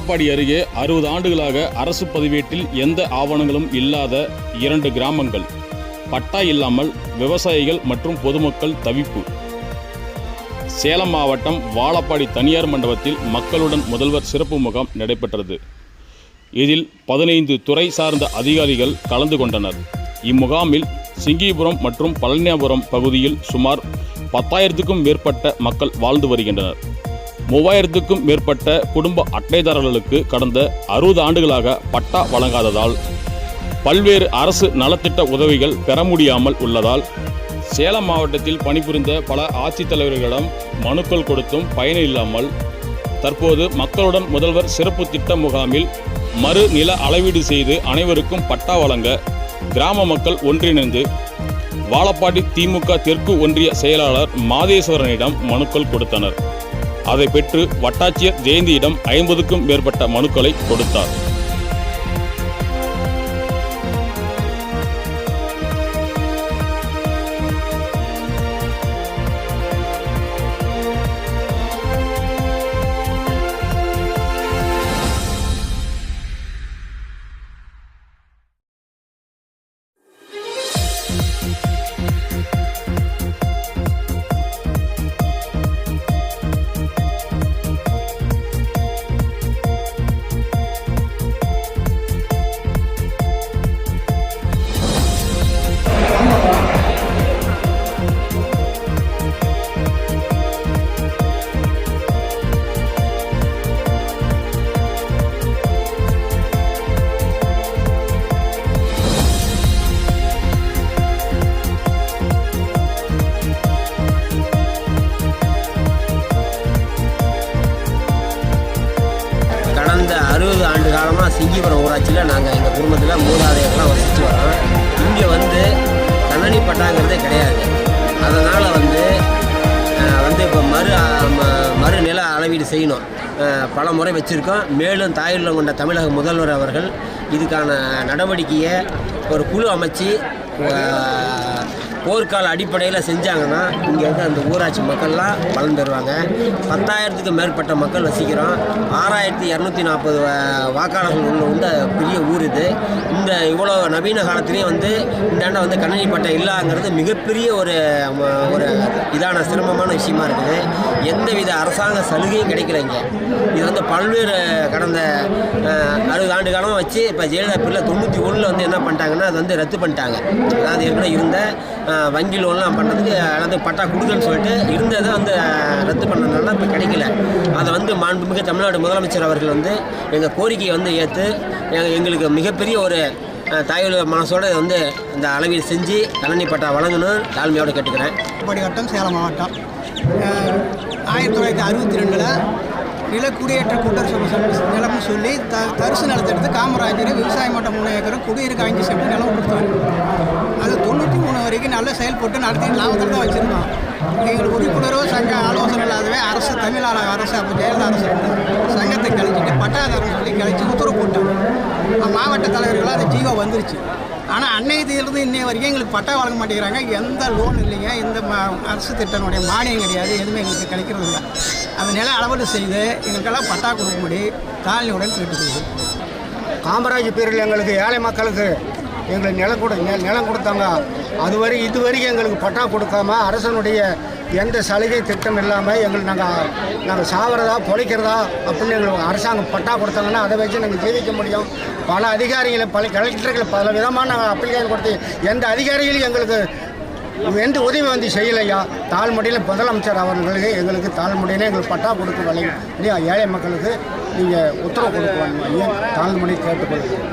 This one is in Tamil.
வாழப்பாடி அருகே 60 ஆண்டுகளாக அரசு பதிவேட்டில் எந்த ஆவணங்களும் இல்லாத 2 கிராமங்கள். பட்டா இல்லாமல் விவசாயிகள் மற்றும் பொதுமக்கள் தவிப்பு. சேலம் மாவட்டம் வாழப்பாடி தனியார் மண்டபத்தில் மக்களுடன் முதல்வர் சிறப்பு முகாம் நடைபெற்றது. இதில் 15 துறை சார்ந்த அதிகாரிகள் கலந்து கொண்டனர். இம்முகாமில் சிங்கிபுரம் மற்றும் பழனியாபுரம் பகுதியில் சுமார் 10,000க்கும் மேற்பட்ட மக்கள் வாழ்ந்து வருகின்றனர். 3000க்கும் மேற்பட்ட குடும்ப அட்டைதாரர்களுக்கு கடந்த 60 ஆண்டுகளாக பட்டா வழங்காததால் பல்வேறு அரசு நலத்திட்ட உதவிகள் பெற முடியாமல் உள்ளதால் சேலம் மாவட்டத்தில் பணிபுரிந்த பல ஆட்சித்தலைவர்களிடம் மனுக்கள் கொடுத்தும் பயனில்லாமல் தற்போது மக்களுடன் முதல்வர் சிறப்பு திட்ட முகாமில் மறு நில அளவீடு செய்து அனைவருக்கும் பட்டா வழங்க கிராம மக்கள் ஒன்றிணைந்து வாழப்பாடி திமுக தெற்கு ஒன்றிய செயலாளர் மாதேஸ்வரனிடம் மனுக்கள் கொடுத்தனர். அதை பெற்று வட்டாட்சியர் ஜெயந்தியிடம் 50க்கும் மேற்பட்ட மனுக்களை கொடுத்தார். கடந்த 60 ஆண்டு காலமாக சிங்கிபுரம் ஊராட்சியில் நாங்கள் எங்கள் குடும்பத்தில் மூதாதையர்கள்லாம் வசித்து வரோம். இங்கே வந்து கண்ணனி பட்டாங்கிறதே கிடையாது. அதனால் வந்து இப்போ மறு நில அளவீடு செய்யணும். பல முறை வச்சுருக்கோம். மேலும் தாயுள்ளம் கொண்ட தமிழக முதல்வர் அவர்கள் இதுக்கான நடவடிக்கையை ஒரு குழு அமைச்சு போர்க்கால அடிப்படையில் செஞ்சாங்கன்னா இங்கே வந்து அந்த ஊராட்சி மக்கள்லாம் பலன் பெறுவாங்க. 10,000க்கும் மேற்பட்ட மக்கள் வசிக்கிறோம். 6,240 வாக்காளர்கள் உள்ள பெரிய ஊர் இது. இந்த இவ்வளோ நவீன காலத்துலேயும் வந்து இந்தாண்ட வந்து கண்ணனி பட்டை இல்லாங்கிறது மிகப்பெரிய ஒரு இதான சிரமமான விஷயமா இருக்குது. எந்தவித அரசாங்க சலுகையும் கிடைக்கல இங்கே. இது வந்து பல்வேறு கடந்த 60 ஆண்டு காலமாக வச்சு இப்போ ஜெயலலிதா பிள்ளை 91 வந்து என்ன பண்ணிட்டாங்கன்னா அது வந்து ரத்து பண்ணிட்டாங்க. அதாவது ஏற்கனவே இருந்த வங்கி லோன்லாம் பண்ணுறதுக்கு எல்லாத்துக்கும் பட்டா கொடுக்குன்னு சொல்லிட்டு இருந்ததை வந்து ரத்து பண்ணதுனால இப்போ கிடைக்கல. அதை வந்து மாண்புமிகு தமிழ்நாடு முதலமைச்சர் அவர்கள் வந்து எங்கள் கோரிக்கையை வந்து ஏற்று எங்களுக்கு மிகப்பெரிய ஒரு தாயுள்ள மனசோடு வந்து இந்த அளவீடு செஞ்சு கண்ணனி பட்டா வழங்கணும் தாழ்மையோடு கேட்டுக்கிறேன். வட்டம் சேலம் மாவட்டம் 1962 நிலக்குடியேற்ற கூட்டுறவு நிலம்னு சொல்லி தரிசு நிலத்தை எடுத்து காமராஜர் விவசாய மட்டம் 3 ஏக்கரும் குடியிருக்க 5 சென்ட் நிலம் கொடுத்தாரு. அது 93 வரைக்கும் நல்லா செயல்பட்டு நடத்தி லாபத்தில் தான் வச்சுருந்தோம். எங்கள் உறுப்பினரோ சங்க ஆலோசனை இல்லாதவே அரசு தமிழ்நாடு அரசு அப்போ ஜெயலலிதா அரசு சங்கத்தை கழிச்சிட்டு பட்டாதாரம் சொல்லி கழிச்சு உத்தரவு போட்டாங்க. மாவட்ட தலைவர்களாக அந்த ஜீவோ வந்துருச்சு. ஆனால் அன்னையத்திலிருந்து இன்னைய வரைக்கும் எங்களுக்கு பட்டா வழங்க மாட்டேங்கிறாங்க. எந்த லோன் இல்லைங்க, எந்த அரசு திட்டனுடைய மானியம் கிடையாது, எதுவுமே எங்களுக்கு கிடைக்கிறது இல்லை. அந்த நில அளவீடு செய்து எங்களுக்கெல்லாம் பட்டா கொடுக்கும்படி தாழ்மையுடன் கேட்டுக்கொள்ளுது. காமராஜ் பேரில் எங்களுக்கு ஏழை மக்களுக்கு எங்களுக்கு நிலம் கொடுத்தாங்க. இதுவரைக்கும் எங்களுக்கு பட்டா கொடுக்காம அரசனுடைய எந்த சலுகை திட்டம் இல்லாமல் நாங்கள் சாவறதா பொழைக்கிறதா அப்படின்னு எங்களுக்கு அரசாங்கம் பட்டா கொடுத்தாங்கன்னா அதை வச்சு நாங்கள் ஜீவிக்க முடியும். பல அதிகாரிகளை பல கலெக்டர்கள் பல விதமான நாங்கள் அப்ளிகேஷன் கொடுத்து எந்த அதிகாரிகளும் எங்களுக்கு எந்த உதவி வந்து செய்யலையா. தாழ்மொழியில் முதலமைச்சர் அவர்களுக்கு எங்களுக்கு தாழ்மொழியிலே எங்களுக்கு பட்டா கொடுக்க வழங்கி ஏழை மக்களுக்கு நீங்கள் உத்தரவு கொடுக்க தாழ்மொழி கேட்டுக்கொள்ளுங்கள்.